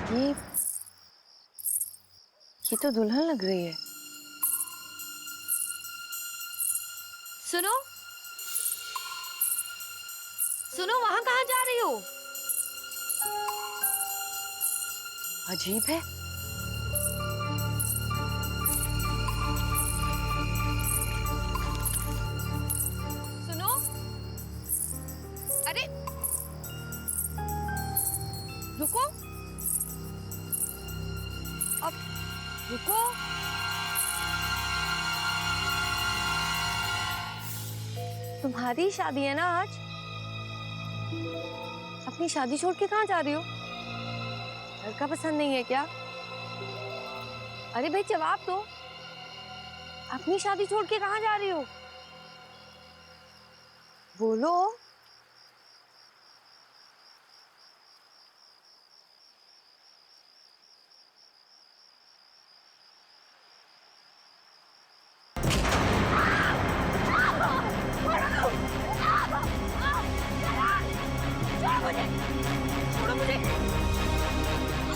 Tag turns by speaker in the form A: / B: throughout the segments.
A: ये ये तो दुल्हन लग रही है।
B: सुनो सुनो, वहां कहाँ जा रही हो?
A: अजीब है।
B: सुनो, अरे रुको, अब रुको।
A: तुम्हारी शादी है ना आज? अपनी शादी छोड़ के कहाँ जा रही हो? लड़का पसंद नहीं है क्या? अरे भाई जवाब दो। अपनी शादी छोड़ के कहाँ जा रही हो? बोलो।
B: छोड़ो मुझे,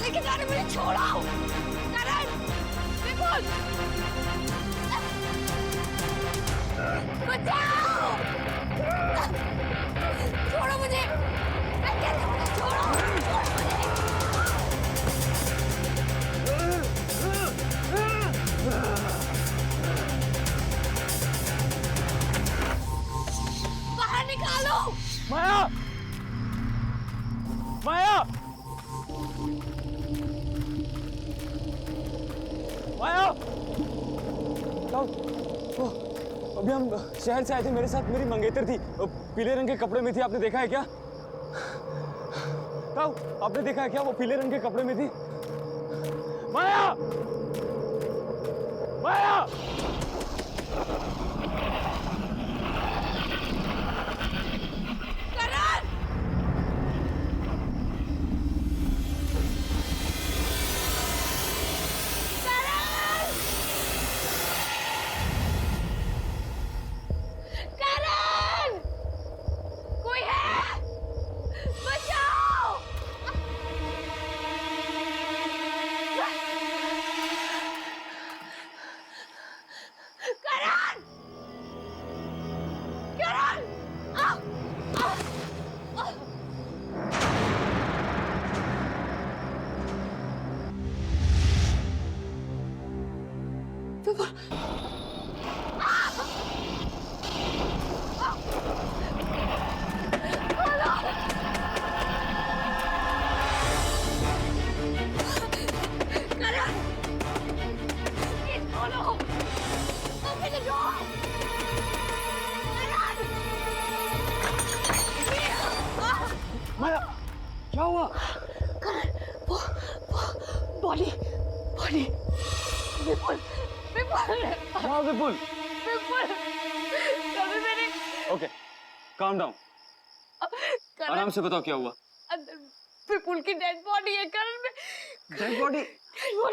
B: लेके जा रहे, मुझे छोड़ो। करण, विपुल, बचाओ, छोड़ो मुझे, मैं कहती हूँ मुझे छोड़ो, छोड़ो मुझे। बाहर निकालो।
C: माया! माया! माया! अभी हम शहर से आए थे, मेरे साथ मेरी मंगेतर थी, पीले रंग के कपड़े में थी, आपने देखा है क्या? ताऊ, आपने देखा है क्या वो पीले रंग के कपड़े में थी? माया! माया! माया, क्या हुआ?
B: वो बॉडी बॉडी विपुल विपुल
C: हाँ विपुल।
B: विपुल, कभी मैंने
C: ओके, काम डाउन, आराम से बताओ क्या हुआ।
B: अंदर विपुल की डेड बॉडी है। करण में
C: डेड बॉडी?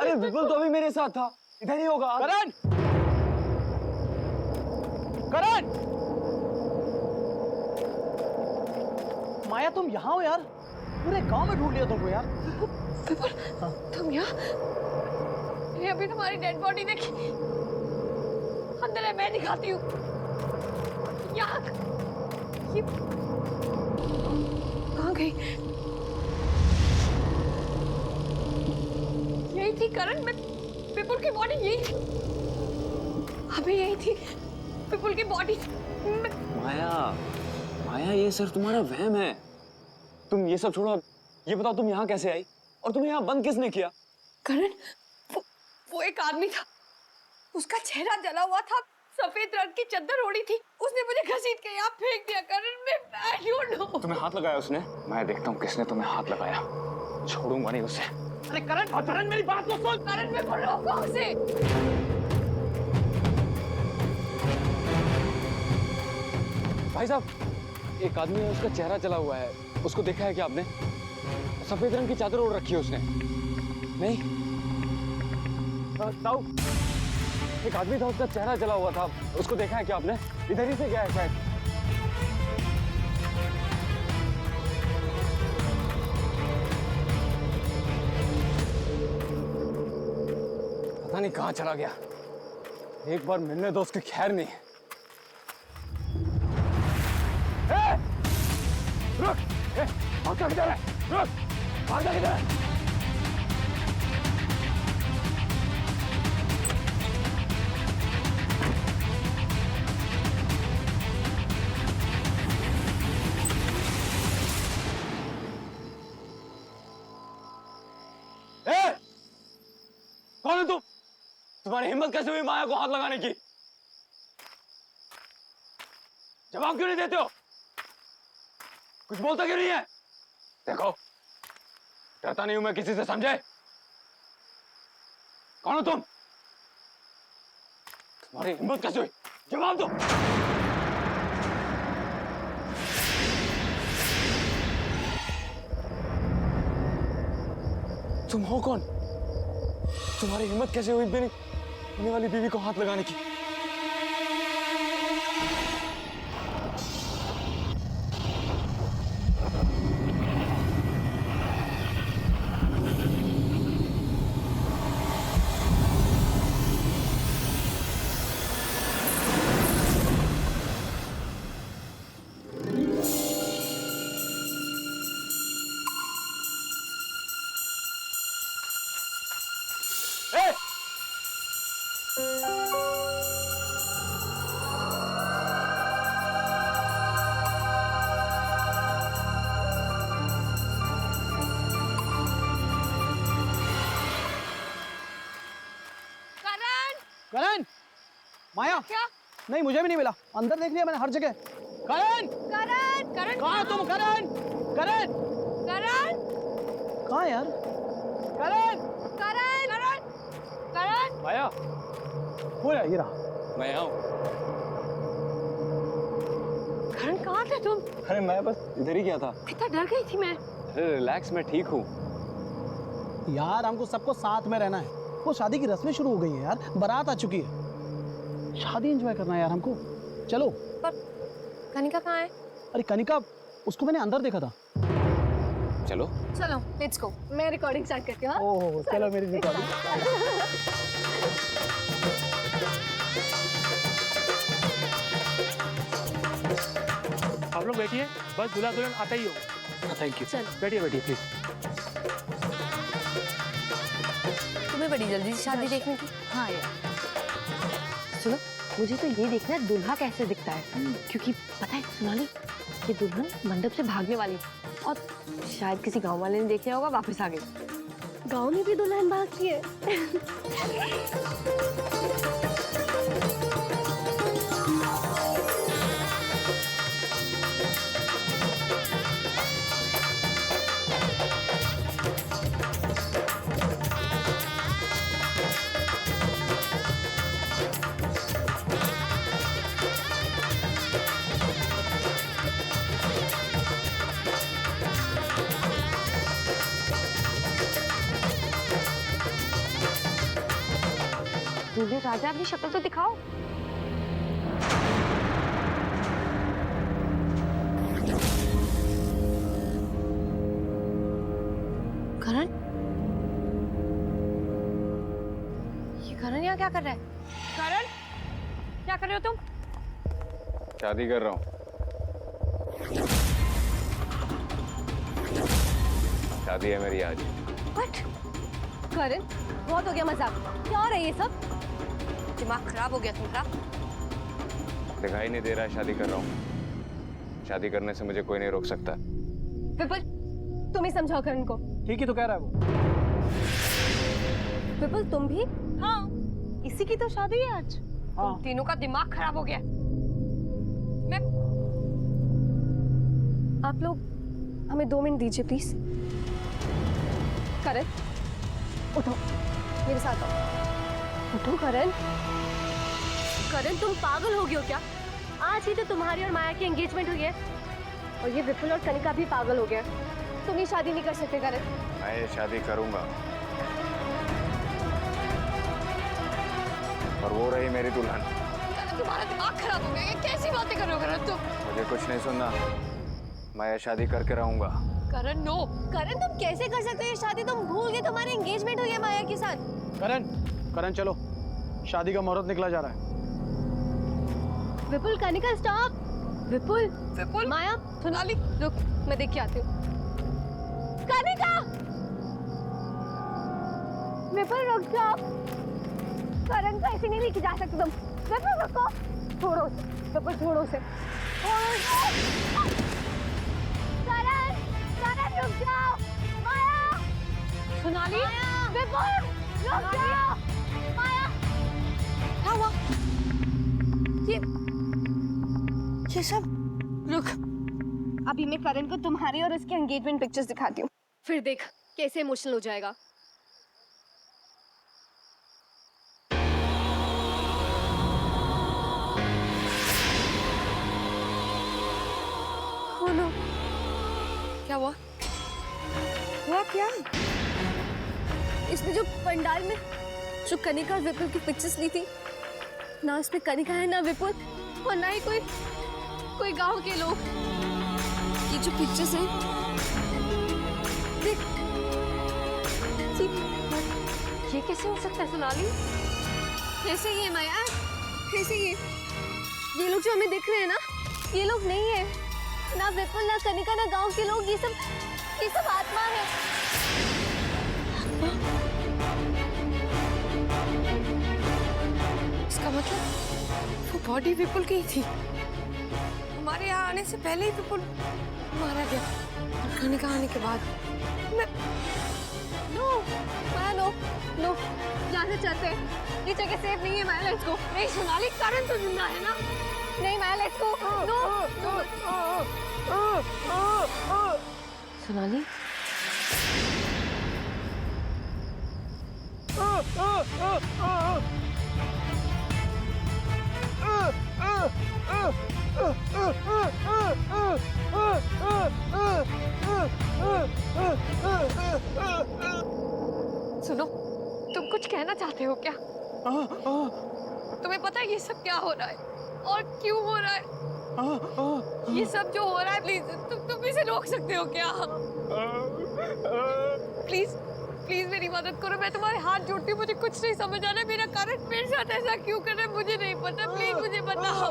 C: अरे विपुल तो अभी मेरे साथ था, इधर ही होगा। करण! करण!
D: माया तुम यहाँ हो यार? पूरे गांव में ढूंढ लिया तुमको यार।
B: विपुल, तुम यहाँ? मैंने अभी तुम्हारी डेड बॉडी देखी। अंदर है, मैं दिखाती हूँ। यहाँ ये कहाँ गई? यही थी करण, मैं विपुल की बॉडी यही थी, अभी यही थी विपुल की बॉडी।
C: माया, माया ये सिर्फ तुम्हारा वहम है। तुम ये सब छोड़ो, ये बताओ तुम यहाँ कैसे आई और तुम्हें यहाँ बंद किसने किया?
B: करण, वो एक आदमी था, उसका चेहरा जला हुआ था, सफेद रंग की चादर ओढ़ी थी, उसने मुझे घसीट के यहाँ फेंक दिया। करण, मैं I don't know।
C: तुम्हें हाथ लगाया उसने? मैं देखता हूँ किसने तुम्हें हाथ लगाया, छोड़ूंगा नहीं उसे।
D: अरे करण, करण मेरी बात तो सुन।
B: करण, मैं बोल रहा हूँ उसे।
C: भाई साहब, एक आदमी है, उसका चेहरा जला हुआ है, उसको देखा है क्या आपने? सफेद रंग की चादर ओढ़ रखी है उसने। नहीं? ताऊ, एक आदमी था, उसका चेहरा जला हुआ था, उसको देखा है क्या आपने? इधर ही से गया है शायद। नहीं कहाँ चला गया। एक बार मिलने दो, उसकी खैर नहीं। रुक, भागता किधर है? रुक, भागता किधर है? कौन है तुम? तुम्हारी हिम्मत कैसे हुई माया को हाथ लगाने की? जवाब क्यों नहीं देते हो? कुछ बोलता क्यों नहीं है? देखो, डरता नहीं हूं मैं किसी से, समझे? कौन हो तुम? तुम्हारी हिम्मत कैसे हुई? जवाब दो। तुम हो कौन? तुम्हारी हिम्मत कैसे हुई मेरी होने वाली बीवी को हाथ लगाने की?
D: करण, माया
B: क्या?
D: नहीं, मुझे भी नहीं मिला। अंदर देख लिया मैंने हर जगह। करण,
B: करण, करण
D: कहाँ तुम? करण, करण,
B: करण,
D: कहाँ यार? करण,
B: करण, करण, करण।
C: माया,
D: हो रहा ये रहा।
C: मैं यहाँ हूँ।
B: करण कहाँ थे तुम?
C: अरे मैं बस इधर ही गया था।
B: कितना डर गई थी मैं।
C: अरे रिलैक्स, मैं ठीक हूँ।
D: यार हमको सबको साथ में रहना है। वो शादी की रस्में शुरू हो गई है यार, बारात आ चुकी है। शादी एंजॉय करना है यार हमको। चलो।
A: पर कनिका कहाँ है?
D: अरे कनिका, उसको मैंने अंदर देखा था।
C: चलो
A: चलो लेट्स गो।
B: मैं रिकॉर्डिंग स्टार्ट करती हूँ।
D: ओह चलो मेरी रिकॉर्डिंग।
E: आप लोग बैठिए, बस दूल्हा दुल्हन आता ही हो।
D: Thank you.
E: बैठिए बैठिए प्लीज।
A: तुम्हें बड़ी जल्दी से शादी देखने की?
B: हाँ यार, सुनो, मुझे तो ये देखना है दुल्हा कैसे दिखता है, क्योंकि पता है सोनाली, ये दुल्हन मंडप से भागने वाली थी और शायद किसी गांव वाले ने देख लिया होगा, वापस आ गई। गांव में भी दुल्हन भागती है। दूल्हे राजा, अपनी शक्ल तो दिखाओ।
A: करण, ये करण यहाँ क्या कर रहा है?
B: करण, क्या कर रहे हो तुम?
C: शादी कर रहा हूँ। शादी है मेरी आज।
A: व्हाट?
B: करण, बहुत हो गया मजाक। क्या हो रहा है ये सब?
A: दिमाग खराब हो गया तुम्हारा?
C: दिखाई नहीं दे रहा है शादी कर रहा हूँ। शादी करने से मुझे कोई नहीं रोक सकता।
B: विपुल, तुम ही समझाओ करण को।
D: ठीक ही तो कह रहा है वो।
B: विपुल तुम भी? हाँ, इसी की तो शादी है आज।
D: हाँ।
B: तुम तीनों का दिमाग खराब हो गया। मैं आप लोग हमें 2 मिनट दीजिए प्लीज। करण, उठो, मेरे साथ आओ। उठो करण। करण, तुम पागल हो गए हो क्या? आज ही तो तुम्हारी और माया की एंगेजमेंट हुई है और ये विपुल और कनिका भी पागल हो गया। तुम ये शादी नहीं कर सकते करण।
C: मैं ये शादी करूंगा और वो रही मेरी दुल्हन।
B: तुम्हारा दिमाग खराब हो गया। ये कैसी बातें कर रहे हो करण तुम?
C: मुझे कुछ नहीं सुनना, मैं ये शादी करके रहूंगा।
B: करण नो। करण, तुम कैसे कर सकते हो ये शादी? तुम भूल गए तुम्हारी एंगेजमेंट हुई है माया के साथ।
D: करण, करण चलो। शादी का मुहूर्त निकला जा रहा है।
B: विपुल, कनिका स्टॉप। विपुल,
A: विपुल,
B: माया,
A: सोनाली,
B: रुक, मैं देख के आती हूँ। कनिका! विपुल रुक जाओ। करण को ऐसे नहीं लेके जा सकते तुम। विपुल रुको। छोड़ो उसे। विपुल छोड़ो उसे। करण, करण रुक जाओ। माया!
A: सोनाली,
B: विपुल रुक जाओ। माया!
A: क्या हुआ? ये सब
B: रुक, अभी मैं करण को तुम्हारी और उसके एंगेजमेंट पिक्चर्स दिखाती हूँ, फिर देख कैसे इमोशनल हो जाएगा।
A: Oh no. क्या हुआ? हुआ क्या?
B: इसमें जो पंडाल में जो कनिका और विपुल की पिक्चर्स ली थी, ना उसमें कनिका है ना विपुल, और ना ही कोई गांव के लोग।
A: ये जो पिक्चर्स हैं,
B: देख, ये कैसे हो सकता है सोनाली? कैसे ये माया? कैसे ये लोग जो हमें दिख रहे हैं ना, ये लोग नहीं है। ना विपुल, ना कनिका, ना गांव के लोग, ये सब आत्मा है।
A: इसका मतलब वो बॉडी विपुल की ही थी। हमारे यहाँ आने से पहले ही विपुल मारा गया। खाने का आने के बाद
B: नो माया, नो नो, जाना चाहते हैं। ये जगह सेफ नहीं है माया, लेट्स गो।
A: नहीं सोनाली, करण तो जिंदा है ना?
B: नहीं माया, लेट्स गो। नो
A: सोनाली, सुनो, तुम कुछ कहना चाहते हो क्या? तुम्हें पता है ये सब क्या हो रहा है और क्यों हो रहा है? ये सब जो हो रहा है, प्लीज तुम इसे रोक सकते हो क्या? प्लीज प्लीज मेरी मदद करो, मैं तुम्हारे हाथ जोड़ती हूँ। मुझे कुछ नहीं समझ आ रहा है, मेरा कारण मेरे साथ ऐसा क्यों कर रहा है मुझे नहीं पता। प्लीज मुझे बताओ।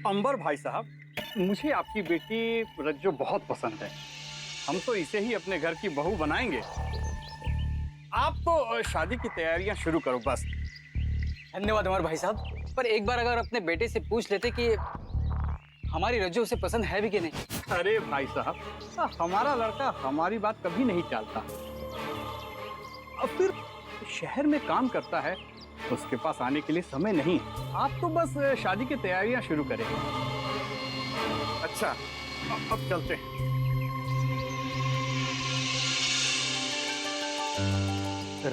F: अंबर भाई साहब, मुझे आपकी बेटी रज्जो बहुत पसंद है। हम तो इसे ही अपने घर की बहू बनाएंगे। आप तो शादी की तैयारियां शुरू करो बस।
C: धन्यवाद अमर भाई साहब, पर एक बार अगर अपने बेटे से पूछ लेते कि हमारी रज्जो उसे पसंद है भी कि नहीं।
F: अरे भाई साहब, हमारा लड़का हमारी बात कभी नहीं टालता। अब फिर शहर में काम करता है, उसके पास आने के लिए समय नहीं। आप तो बस शादी की तैयारियां शुरू करें। अच्छा, अब चलते हैं।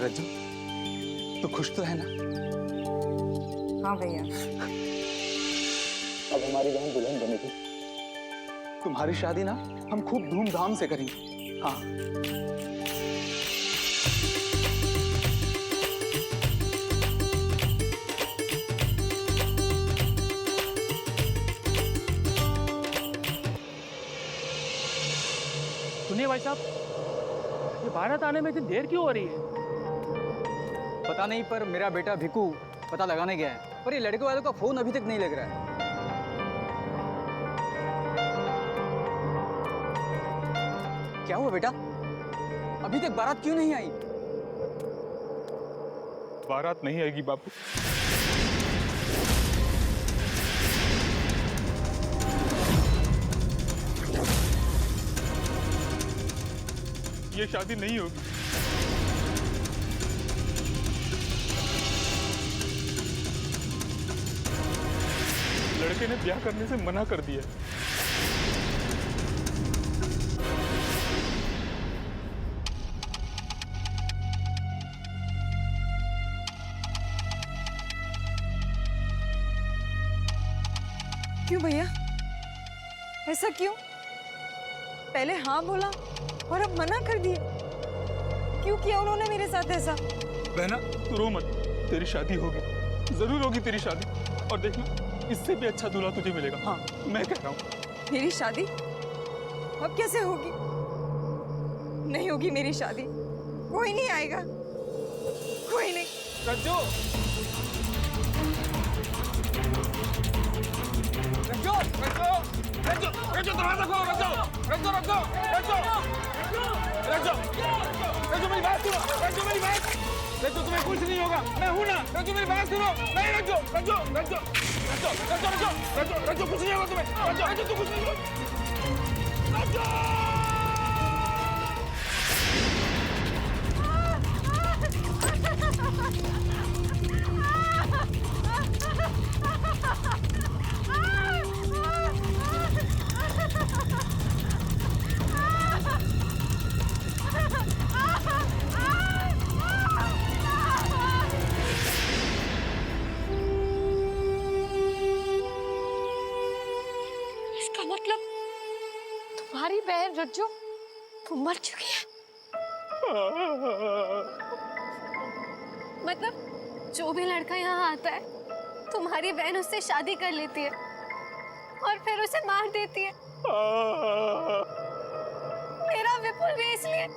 C: रज्जो, तो खुश तो है ना?
A: हाँ भैया।
C: अब हमारी बहन दुल्हन बनेगी। तुम्हारी शादी ना हम खूब धूमधाम से करेंगे। हाँ।
E: सुनिए भाई साहब, ये बारात आने में इतनी देर क्यों हो रही है?
C: पता नहीं, पर मेरा बेटा भिकू पता लगाने गया है, पर ये लड़के वालों का फोन अभी तक नहीं लग रहा है। क्या हुआ बेटा? अभी तक बारात क्यों नहीं आई?
G: बारात नहीं आएगी बापू। ये शादी नहीं होगी। लड़के ने ब्याह करने से मना कर दिया।
A: क्यों भैया, ऐसा क्यों? पहले हाँ बोला और अब मना कर दिया। क्यों किया उन्होंने मेरे साथ ऐसा?
G: बहना तू रो मत, तेरी शादी होगी, जरूर होगी तेरी शादी। और देखना इससे भी अच्छा दूल्हा तुझे मिलेगा। हाँ मैं कह रहा हूँ।
A: मेरी शादी अब कैसे होगी? नहीं होगी मेरी शादी, कोई नहीं आएगा, कोई नहीं।
C: रज्जो, रज्जो, रज्जो, रज्जो, रज्जो दरवाजा खोलो, रज्जो, रज्जो, रज्जो, रज्जो, रज्जो, रज्जो मेरी बात सुनो, रज्जो मेरी बात, रज्जो तुम्हें कुछ नहीं होगा, मैं हूँ ना, रज्जो मेरी बात सुनो, नहीं रज्जो, रज्जो, रज्जो, रज्जो, रज्जो, रज्जो, रज्जो, रज्जो कुछ नहीं होगा तुम्हें, रज्जो, रज्जो तू कुछ नहीं होगा, रज्जो।
A: इसका मतलब तुम्हारी बहन रज्जो वो मर चुकी है?
B: मतलब जो भी लड़का यहाँ आता है तुम्हारी बहन उससे शादी कर लेती है और फिर उसे मार देती है। मेरा विपुल भी इसलिए।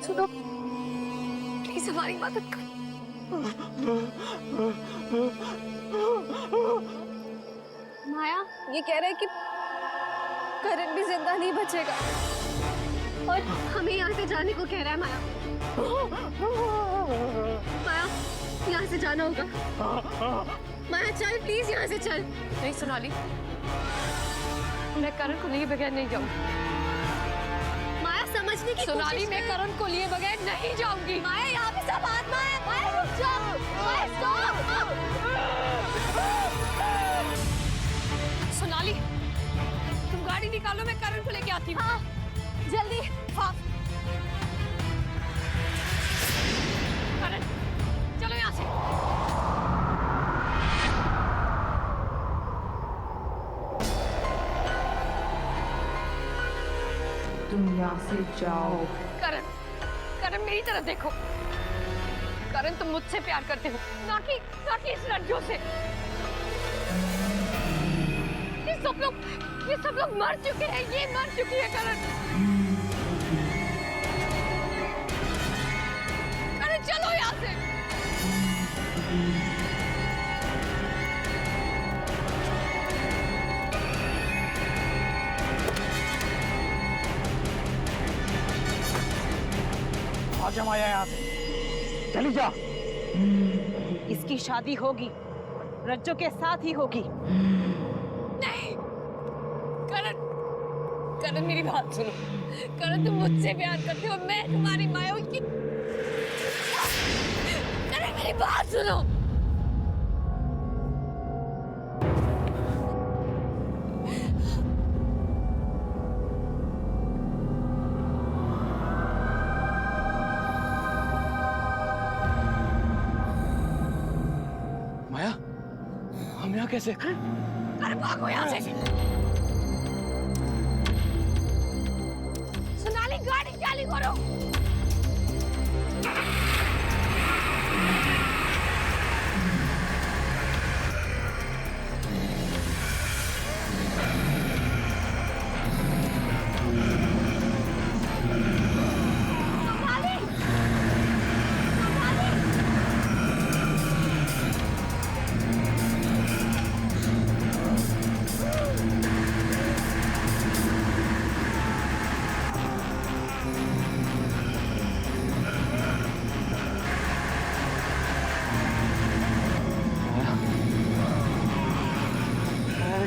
A: सुनो प्लीज हमारी मदद करो।
B: माया ये कह रहा है कि करण भी जिंदा नहीं बचेगा और हमें यहाँ से जाने को कह रहा है। माया माया यहाँ से जाना होगा। माया चल प्लीज यहाँ से चल।
A: नहीं सोनाली, मैं करण को लिए बगैर नहीं जाऊंगी।
B: माया समझने की
A: सोनाली,
B: कोशिश
A: मैं
B: कर।
A: करण को लिए बगैर नहीं जाऊंगी।
B: माया यहाँ पे सब आत्मा है। माया रुक जाओ। माया स्टॉप।
A: सोनाली तुम गाड़ी निकालो, मैं करण को लेके आती हूँ।
B: हाँ जल्दी।
A: हाँ करण चलो यहाँ से।
H: तुम यहाँ से जाओ।
A: करण, करण मेरी तरफ देखो। करण तुम मुझसे प्यार करते हो, ना कि इस लड़कियों से। ये सब लोग मर चुके हैं, ये मर चुकी है करण। करण चलो यहाँ से।
D: आजा माया यहाँ से, चली जा।
I: इसकी शादी होगी, रज्जो के साथ ही होगी।
A: नहीं करण, करण मेरी बात सुनो। करण तुम मुझसे प्यार करते हो, मैं तुम्हारी माया हूँ। करण मेरी बात सुनो।
C: माया, हम यहाँ कैसे?
A: अरे भागो यहाँ से। सोनाली गाड़ी चालू करो।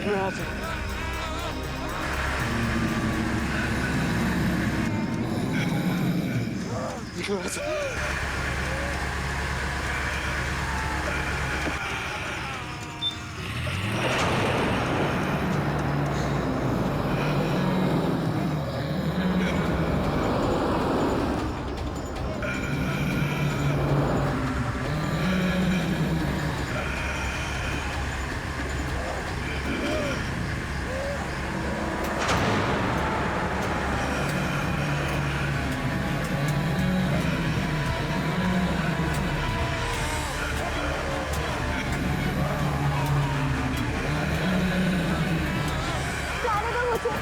C: यहाँ से यहाँ से
A: छोड़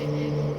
A: नहीं नहीं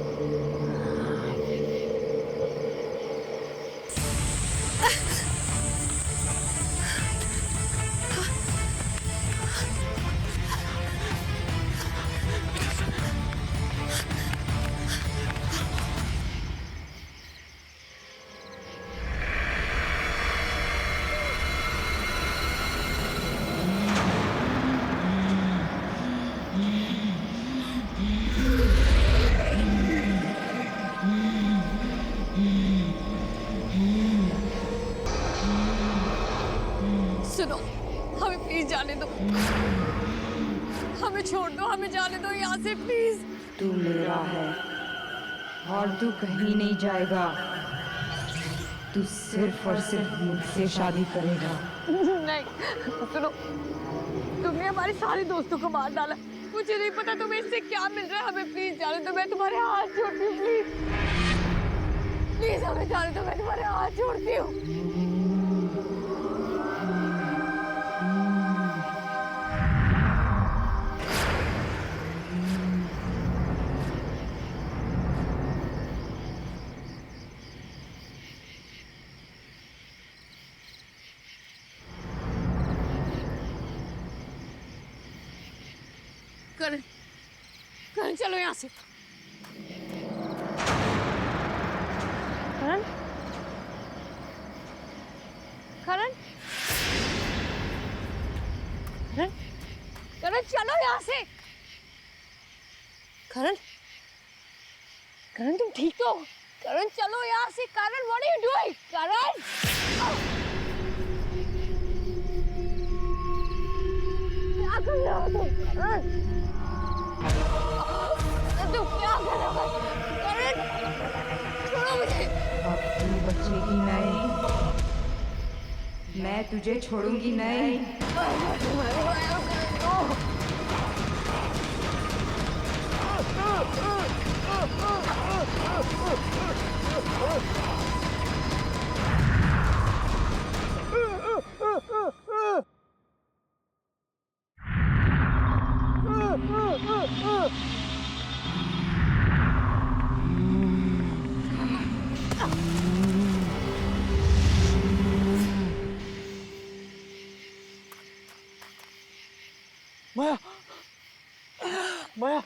A: सुनो, हमें प्लीज जाने दो, हमें छोड़ दो, हमें जाने दो यहाँ से प्लीज।
H: तू मेरा है और तू कहीं नहीं जाएगा। तू सिर्फ और सिर्फ मुझसे शादी करेगा।
A: नहीं, सुनो, तुमने हमारे सारे दोस्तों को मार डाला। मुझे नहीं पता तुम्हें इससे क्या मिल रहा है। हमें प्लीज जाने दो, मैं तुम्हारे हाथ जोड़ती हूँ प्लीज। प्लीज हमें जाने दो, मैं तुम्हारे हाथ जोड़ती हूँ। करण, करण चलो यहाँ से। करण, करण, करण, करण चलो यहाँ से। करण, करण तुम ठीक हो? करण चलो यहाँ से। करण व्हाट आर यू डूइंग? करण क्या कर रहे हो तुम? करण तुम क्या कर रहे हो? करण छोड़ो मुझे।
H: अब तू बचेगी नहीं, मैं तुझे छोड़ूंगी नहीं।
G: माया, माया,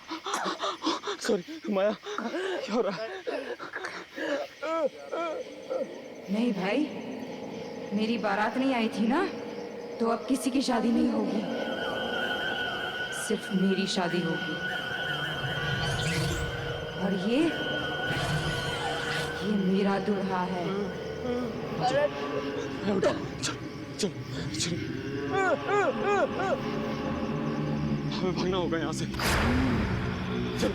G: सॉरी माया, क्या हो रहा है?
H: नहीं भाई, मेरी बारात नहीं आई थी ना, तो अब किसी की शादी नहीं होगी, सिर्फ मेरी शादी होगी। और ये मेरा दूल्हा है।
G: चलो चलो चलो, हमें भागना होगा यहाँ से। चलो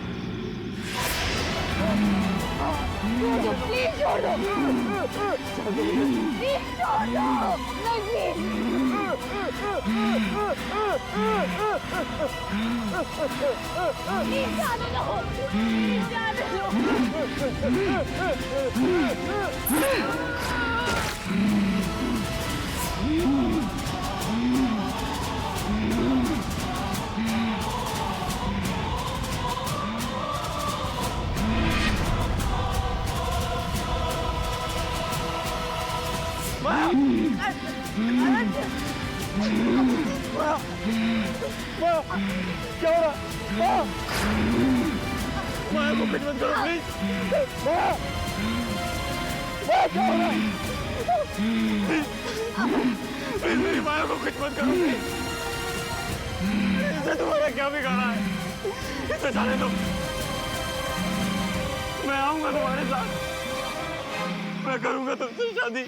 A: प्लीज छोड़ दो, प्लीज छोड़ दो, प्लीज जाने दो, प्लीज जाने
G: क्या हो रहा? माया को कुछ मत करो प्लीज। माया, माया क्या हो रहा है? प्लीज मेरी माया को कुछ मत करो प्लीज। इसे तुम्हारा क्या बिगाड़ा है? इसे जाने दो।
C: रहूंगा तुम्हारे साथ, मैं करूंगा तुमसे शादी।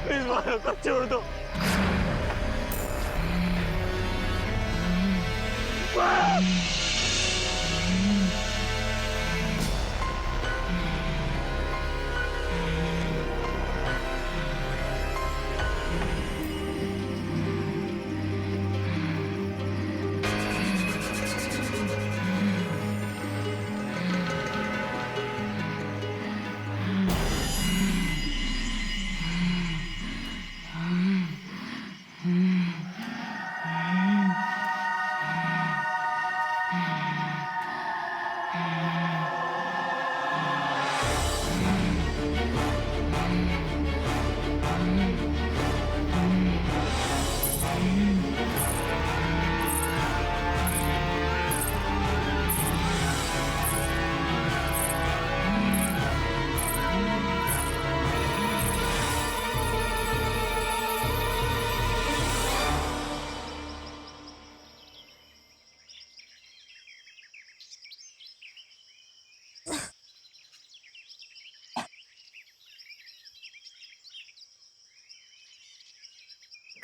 C: प्लीज मारो, तब छोड़ दो।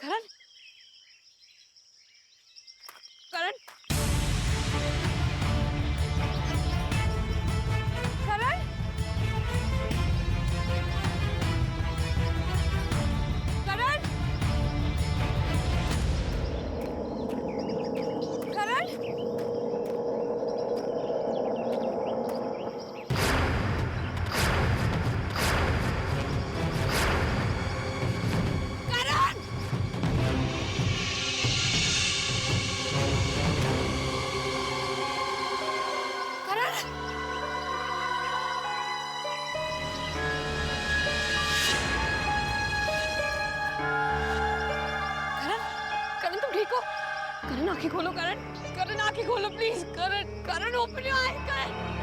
A: करण, करण, करण, करण, करण, करण, करण, करण, करण तुम ठीक हो? करण आंखें खोलो, करण, करण आंखें खोलो please, Karan, Karan open your eyes, Karan.